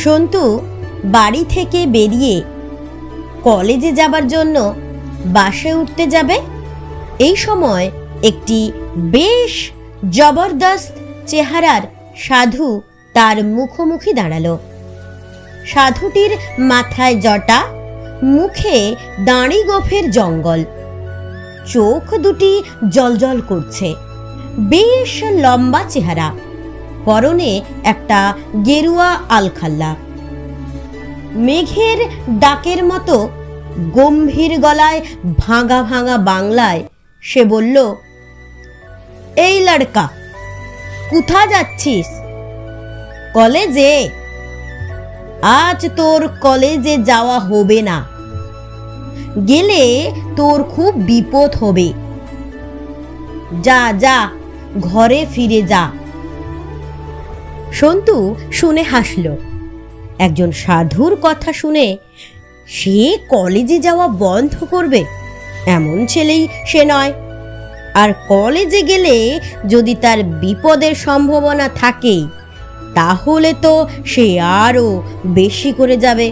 সন্তু বাড়ি থেকে বেরিয়ে কলেজে যাবার জন্য বাসে উঠতে যাবে। এই সময় একটি বেশ জবরদস্ত চেহারার সাধু তার মুখোমুখি দাঁড়ালো। সাধুটির মাথায় জটা, মুখে দাঁড়ি গোফের জঙ্গল, চোখ দুটি জলজল করছে, বেশ লম্বা চেহারা, পরনে একটা গেরুয়া আলখাল্লা। মেঘের ডাকের মতো গম্ভীর গলায় ভাঙা ভাঙা বাংলায় সে বলল, এই লড়কা, কোথা যাচ্ছিস? কলেজে। আজ তোর কলেজে যাওয়া হবে না, গেলে তোর খুব বিপদ হবে। যা যা, ঘরে ফিরে যা। সন্তু শুনে হাসল। একজন সাধুর কথা শুনে সে কলেজে যাওয়া বন্ধ করবে এমন ছেলেই সে নয়। আর কলেজে গেলে যদি তার বিপদের সম্ভাবনা থাকে তাহলে তো সে আরও বেশি করে যাবে।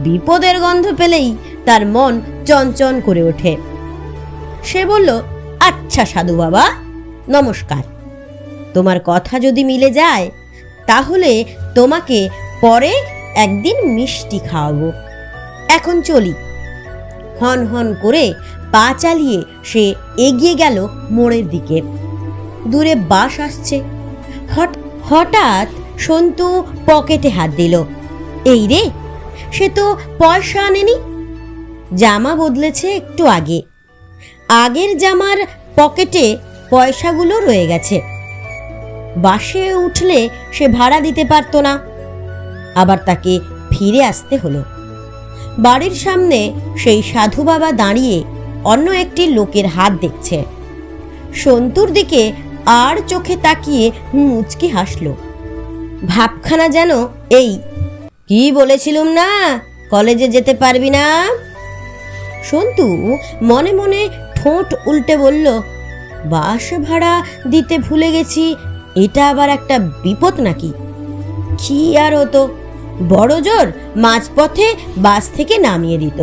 বিপদের গন্ধ পেলেই তার মন চঞ্চন করে ওঠে। সে বলল, আচ্ছা সাধু বাবা, নমস্কার। তোমার কথা যদি মিলে যায় তাহলে তোমাকে পরে একদিন মিষ্টি খাওয়াবো। এখন চলি। হন হন করে পা চালিয়ে সে এগিয়ে গেল মোড়ের দিকে। দূরে বাস আসছে। হঠাৎ সন্তু পকেটে হাত দিল। এই রে, সে তো পয়সা আনেনি। জামা বদলেছে একটু আগে, আগের জামার পকেটে পয়সাগুলো রয়ে গেছে। বাসে উঠলে সে ভাড়া দিতে পারতো না, আবার তাকে ফিরে আসতে হলো। বাড়ির সামনে সেই সাধু বাবা দাঁড়িয়ে অন্য একটি লোকের হাত দেখছে। সন্তুর দিকে আর চোখে তাকিয়ে মুচকি হাসল। ভাবখানা যেন এই, কি বলেছিলুম না কলেজে যেতে পারবি না? সন্তু মনে মনে ঠোঁট উল্টে বলল, বাস ভাড়া দিতে ভুলে গেছি, এটা আবার একটা বিপদ নাকি? কি আর হতো, বড় জোর মাঝপথে বাস থেকে নামিয়ে দিত।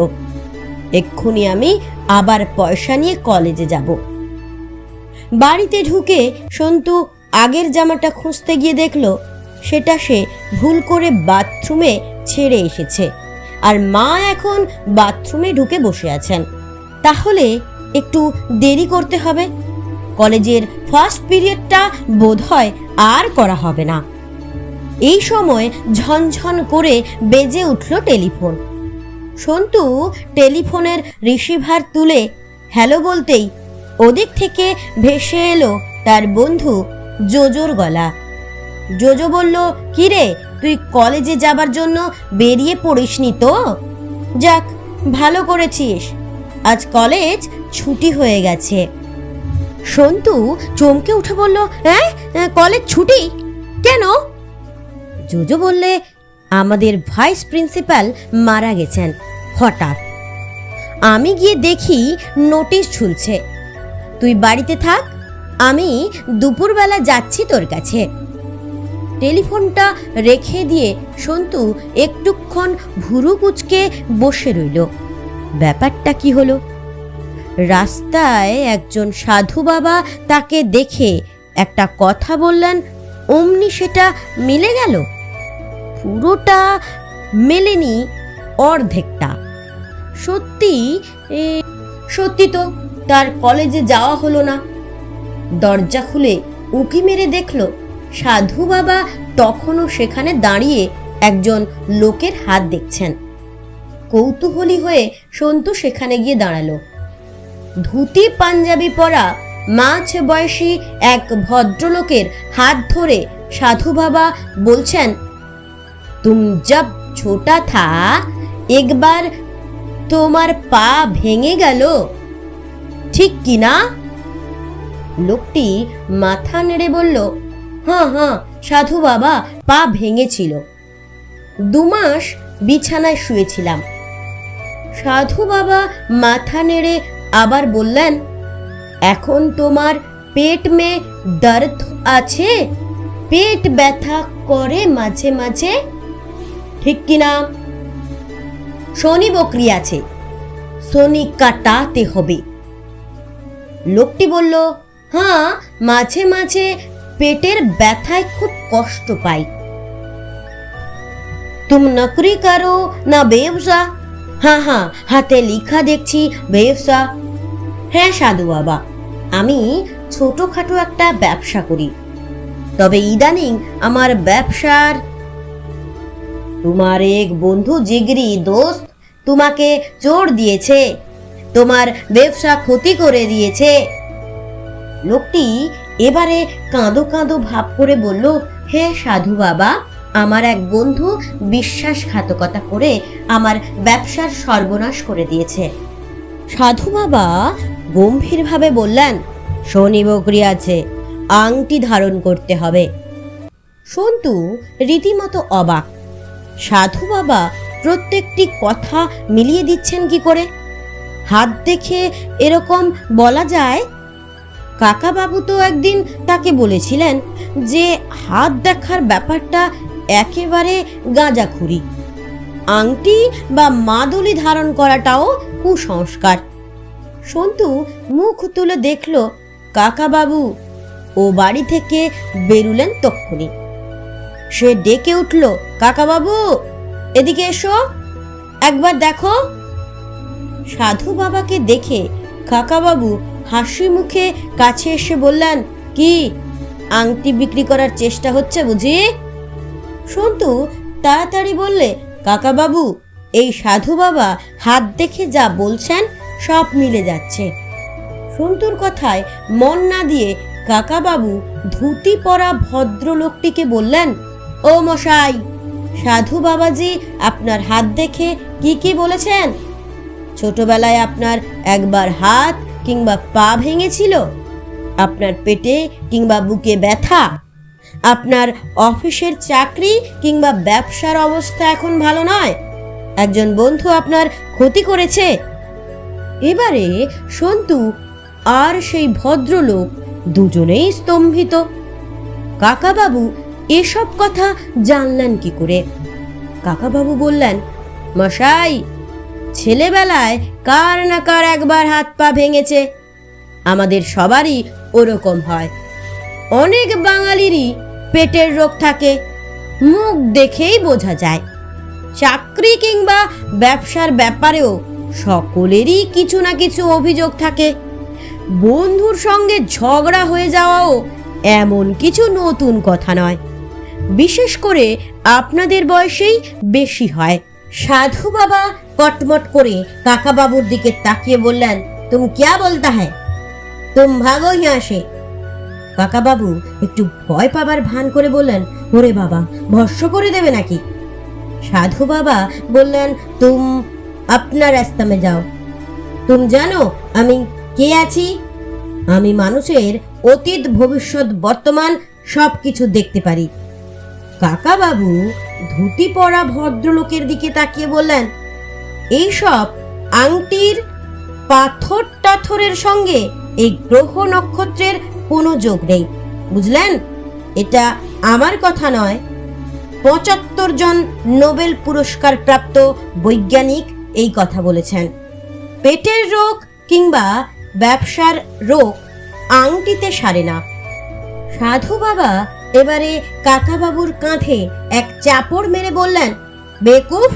এক্ষুনি আমি আবার পয়সা নিয়ে কলেজে যাব। বাড়িতে ঢুকে সন্তু আগের জামাটা খুঁজতে গিয়ে দেখল সেটা সে ভুল করে বাথরুমে ছেড়ে এসেছে, আর মা এখন বাথরুমে ঢুকে বসে আছেন। তাহলে একটু দেরি করতে হবে। কলেজের ফার্স্ট পিরিয়ডটা বোধহয় আর করা হবে না। এই সময় ঝনঝন করে বেজে উঠল টেলিফোন। সন্তু টেলিফোনের রিসিভার তুলে হ্যালো বলতেই ওদিক থেকে ভেসে এলো তার বন্ধু জোজোর গলা। জোজো বলল, কিরে, তুই কলেজে যাবার জন্য বেরিয়ে পড়িসনি তো? যাক, ভালো করেছিস, আজ কলেজ ছুটি হয়ে গেছে। সন্তু চমকে উঠে বলল, হ্যাঁ, কলেজ ছুটি কেন? জোজো বললে, আমাদের ভাইস প্রিন্সিপাল মারা গেছেন হঠাৎ। আমি গিয়ে দেখি নোটিশ ঝুলছে। তুই বাড়িতে থাক, আমি দুপুরবেলা যাচ্ছি তোর কাছে। টেলিফোনটা রেখে দিয়ে সন্তু একটুক্ষণ ভুরু কুঁচকে বসে রইল। ব্যাপারটা কি হলো? রাস্তায় একজন সাধু বাবা তাকে দেখে একটা কথা বললেন, অমনি সেটা মিলে গেল। পুরোটা মেলেনি, অর্ধেকটা। সত্যি তো তার কলেজে যাওয়া হলো না। দরজা খুলে উঁকি মেরে দেখল সাধু বাবা তখনও সেখানে দাঁড়িয়ে একজন লোকের হাত দেখছেন। কৌতূহলী হয়ে সন্তু সেখানে গিয়ে দাঁড়ালো। ধুতি পাঞ্জাবি পরা মাঝ বয়সী এক ভদ্রলোকের হাত ধরে সাধু বাবা বলছেন, তুম জব ছোটা থা একবার তোমার পা ভেঙে গেল, ঠিক কি না? লোকটি মাথা নেড়ে বলল, হ্যাঁ হ্যাঁ সাধু বাবা, পা ভেঙেছিল, 2 মাস বিছানায় শুয়েছিলাম। সাধু বাবা মাথা নেড়ে আবার বললেন, এখন তোমার পেট মে দর্দ আছে? পেট ব্যথা করে মাঝে মাঝে? ঠিক কিনা? শনি বকরি আছে, শনি কাটাতে হবে। লোকটি বলল, হ্যাঁ, মাঝে মাঝে পেটের ব্যথায় খুব কষ্ট পাই। তুম নকরি করো না ব্যবসা? হ্যাঁ হ্যাঁ, হাতে লেখা দেখছি ব্যবসা। হ্যাঁ সাধু বাবা, আমি ছোটখাটো একটা ব্যবসা করি, তবে ইদানিং আমার ব্যবসার। তোমার এক বন্ধু জিগরি দোস্ত তোমাকে চোর দিয়েছে, তোমার ব্যবসা ক্ষতি করে দিয়েছে। লোকটি এবারে কাঁদো কাঁদো ভাব করে বলল, হে সাধু বাবা, আমার এক বন্ধু বিশ্বাসঘাতকতা করে আমার ব্যবসার সর্বনাশ করে দিয়েছে। সাধু বাবা গম্ভীরভাবে বললেন, শনি বকরি আছে, আংটি ধারণ করতে হবে। সন্তু রীতিমতো অবাক। সাধু বাবা প্রত্যেকটি কথা মিলিয়ে দিচ্ছেন কি করে? হাত দেখে এরকম বলা যায়? কাকা বাবু তো একদিন তাকে বলেছিলেন যে হাত দেখার ব্যাপারটা একেবারে গাঁজাখুরি, আংটি বা মাদুলি ধারণ করাটাও কুসংস্কার। সন্তু মুখ তুলে দেখল কাকা বাবু ও বাড়ি থেকে বেরুলেন তক্ষুনি। সে ডেকে উঠল, কাকা বাবু এদিকে এসো, একবার দেখো। সাধু বাবাকে দেখে কাকা বাবু হাসি মুখে কাছে এসে বললেন, কি আংটি বিক্রি করার চেষ্টা হচ্ছে বুঝি? সন্তু তাড়াতাড়ি বললে, কাকা বাবু, এই সাধু বাবা হাত দেখে যা বলছেন সব মিলে যাচ্ছে। সন্তুর কথায় মন না দিয়ে কাকা বাবু ধুতি পরা ভদ্রলোকটিকে বললেন, ও মশাই, সাধু বাবাজি আপনার হাত দেখে কি কি বলেছেন? ছোটবেলায় আপনার একবার হাত কিংবা পা ভেঙেছিল, আপনার পেটে কিংবা বুকে ব্যথা, আপনার অফিসের চাকরি কিংবা ব্যবসার অবস্থা এখন ভালো নয়, একজন বন্ধু আপনার ক্ষতি করেছে। এবারে সন্তু আর সেই ভদ্রলোক দুজনেই স্তম্ভিত। কাকাবাবু এসব কথা জানলেন কি করে? কাকাবাবু বললেন, মশাই, ছেলেবেলায় কার না কার একবার হাত পা ভেঙেছে, আমাদের সবারই ওরকম হয়। অনেক বাঙালিরই পেটের রোগ থাকে, মুখ দেখেই বোঝা যায়। চাকরি কিংবা ব্যবসার ব্যাপারেও সকলেরই কিছু না কিছু অভিযোগ থাকে। বন্ধুর সঙ্গে ঝগড়া হয়ে যাওয়াও এমন কিছু নতুন কথা নয়, বিশেষ করে আপনাদের বয়সেই বেশি হয়। সাধু বাবা কটমট করে কাকা বাবুর দিকে তাকিয়ে বললেন, তুম ক্যা বলতা হ্যায়, তুম ভাগো ইহাঁ সে। কাকা বাবু একটু ভয় পাবার ভান করে বললেন, ওরে বাবা, ভস্ম করে দেবে নাকি? সাধু বাবা বললেন, তুম আপনা রাস্তা মে যাও। তুম জানো আমি কে আছি? আমি মানুষের অতীত ভবিষ্যৎ বর্তমান সব কিছু দেখতে পারি। কাকা বাবু ধুতি পরা ভদ্রলোকের দিকে তাকিয়ে বললেন, এইসব আংটির পাথর টাথরের সঙ্গে এই গ্রহ নক্ষত্রের কোনো যোগ নেই, বুঝলেন? এটা আমার কথা নয়, ৭৫ জন নোবেল পুরস্কার প্রাপ্ত বৈজ্ঞানিক এই কথা বলেছেন। পেটের রোগ কিংবা ব্যবসার রোগ আংটিতে সারে না। সাধু বাবা এবারে কাকাবাবুর কাঁধে এক চাপড় মেরে বললেন, বেকুফ,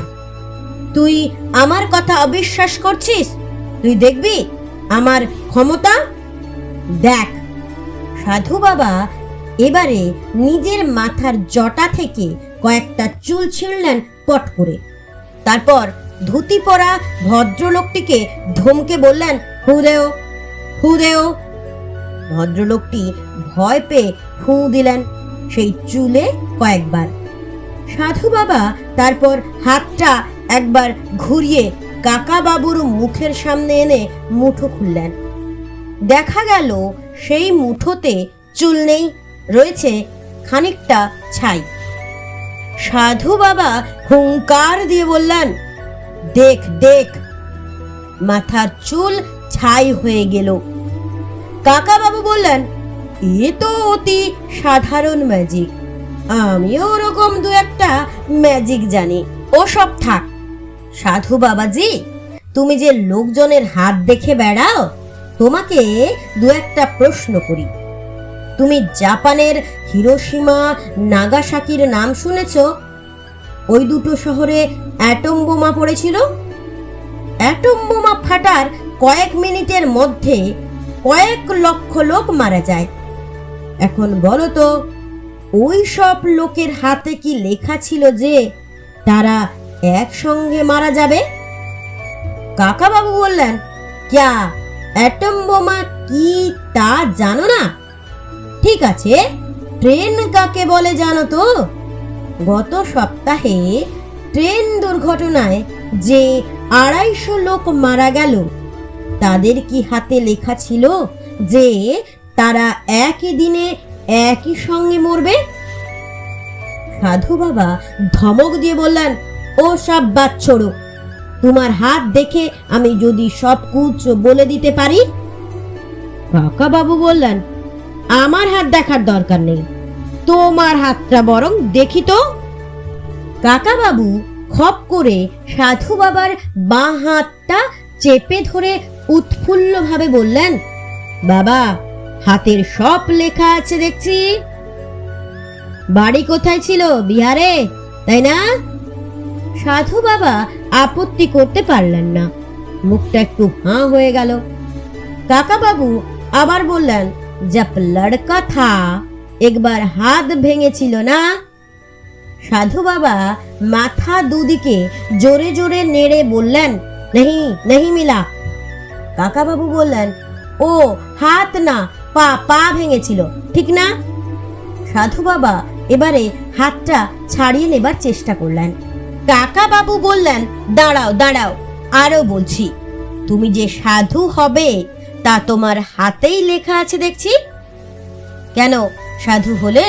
তুই আমার কথা অবিশ্বাস করছিস? তুই দেখবি আমার ক্ষমতা, দেখ। সাধু বাবা এবারে নিজের মাথার জটা থেকে কয়েকটা চুল ছিঁড়লেন পট করে। তারপর ধুতি পরা ভদ্রলোকটিকে ধমকে বললেন, ফু দেও, ফু দেও। ভদ্রলোকটি ভয় পেয়ে ফু দিলেন সেই চুলে কয়েকবার। সাধু বাবা তারপর হাতটা একবার ঘুরিয়ে কাকা বাবুর মুখের সামনে এনে মুঠো খুললেন। দেখা গেল সেই মুঠোতে চুল নেই, রয়েছে খানিকটা ছাই। সাধু বাবা হুঙ্কার দিয়ে বললেন, দেখ দেখ। মাথার চুল ছাই হয়ে গেল। কাকা বাবু বললেন, এ তো অতি সাধারণ ম্যাজিক, আমিও ওরকম দু একটা ম্যাজিক জানি। ও সব থাক। সাধু বাবাজি, তুমি যে লোকজনের হাত দেখে বেড়াও, তোমাকে দু একটা প্রশ্ন করি। তুমি জাপানের হিরোশিমা নাগাসাকির নাম শুনেছ? ওই দুটো শহরে অ্যাটম বোমা পড়েছিল। অ্যাটম বোমা ফাটার কয়েক মিনিটের মধ্যে কয়েক লক্ষ লোক মারা যায়। এখন বলো তো, ওই সব লোকের হাতে কি লেখা ছিল যে তারা একসঙ্গে মারা যাবে? কাকাবাবু বললেন, ক্যা অ্যাটম বোমা কি তা জানো না? ঠিক আছে, ট্রেন কাকে বলে জানো তো? গত সপ্তাহে ট্রেন দুর্ঘটনায় যে 250 লোক মারা গেল, তাদের কি হাতে লেখা ছিল যে তারা একই দিনে একই সঙ্গে মরবে? সাধু বাবা ধমক দিয়ে বললেন, ও সব বাদ ছোড়ো। তোমার হাত দেখে আমি যদি সব কুচ বলে দিতে পারি। কাকা বাবু বললেন, আমার হাত দেখার দরকার নেই, তোমার হাতটা বরং দেখি তো। কাকা বাবু খপ করে সাধু বাবার বাঁ হাতটা চেপে ধরে উৎফুল্লভাবে বললেন, বাবা, হাতের সব লেখা আছে দেখছি। বাড়ি কোথায় ছিল? বিহারে, তাই না? সাধু বাবা আপত্তি করতে পারলেন না, মুখটা একটু হাঁ হয়ে গেল। কাকা বাবু আবার বললেন, জব লড়কা থা একবার হাত ভেঙেছিল না? সাধু বাবা মাথা দুদিকে জোরে জোরে নেড়ে বললেন, নেহি নেহি মিলা। কাকা বাবু বললেন, ও হাত না, পা পা ভেঙেছিল, ঠিক না? সাধু বাবা এবারে হাতটা ছাড়িয়ে নেবার চেষ্টা করলেন। কাকা বাবু বললেন, দাঁড়াও দাঁড়াও, আরো বলছি। তুমি যে সাধু হবে তা তোমার হাতেই লেখা আছে দেখছি। কেন, সাধু হলে?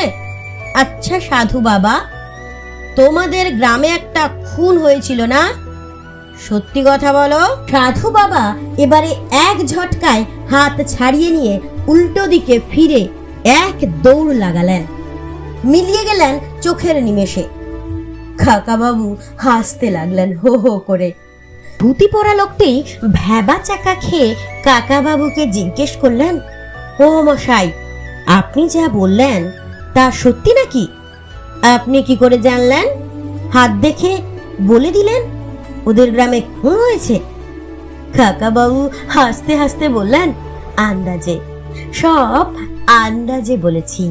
আচ্ছা সাধু বাবা, তোমাদের গ্রামে একটা খুন হয়েছিল না? সত্যি কথা বলো। সাধু বাবা এবারে এক ঝটকায় হাত ছাড়িয়ে নিয়ে উল্টো দিকে ফিরে এক দৌড় লাগালেন, মিলিয়ে গেলেন চোখের নিমেষে। কাকা বাবু হাসতে লাগলেন হো হো করে। ধুতি পরা লোকটি ভ্যাবা চাকা খেয়ে কাকা বাবুকে জিজ্ঞেস করলেন, ও মশাই, আপনি যা বললেন তা সত্যি নাকি? আপনি কি করে জানলেন? হাত দেখে বলে দিলেন ওদের গ্রামে খুন হয়েছে? কাকা বাবু হাসতে হাসতে বললেন, আন্দাজে, সব আন্দাজে বলেছি।